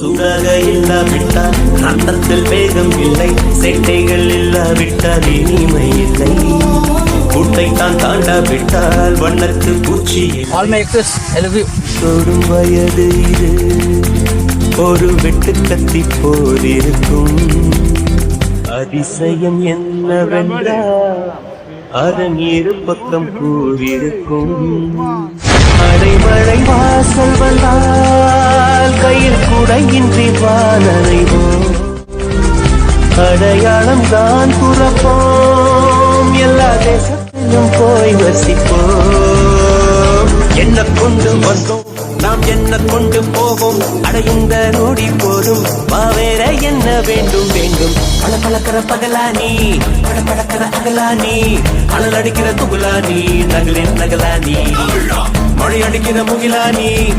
சுடக இல்லாவிட்டால் ரத்தத்தில் வேகம் இல்லை, சேட்டைகள் இல்லாவிட்டால் இனிமை இல்லை, கூட்டை தான் தாண்டாவிட்டால் வண்ணத்து பூச்சி. தொடும் வயது இது ஒரு வெட்டு கத்தி போலிருக்கும். அதிசயம் என்னவென்றால் அதன் இரு பக்கம் கூறிருக்கும். அடைமழை வாசல் வந்தால் கையில் குடையின்றி வானறைவோம். அடையாளம் தான் புறப்போம், எல்லா தேசத்திலும் போய் வசிப்போம். என்ன கொண்டு வந்தோம் நாம், என்ன கொண்டு போவோம், அடையுந்த நோடி போதும். வேற என்ன வேண்டும் வேண்டும். பல பழக்கிற பகலானி, பட பழக்கிற அகலானி, அனல் அடிக்கிற துகுலானி, நகலின் நகலானி, மழை அடிக்கிற முகிலானி.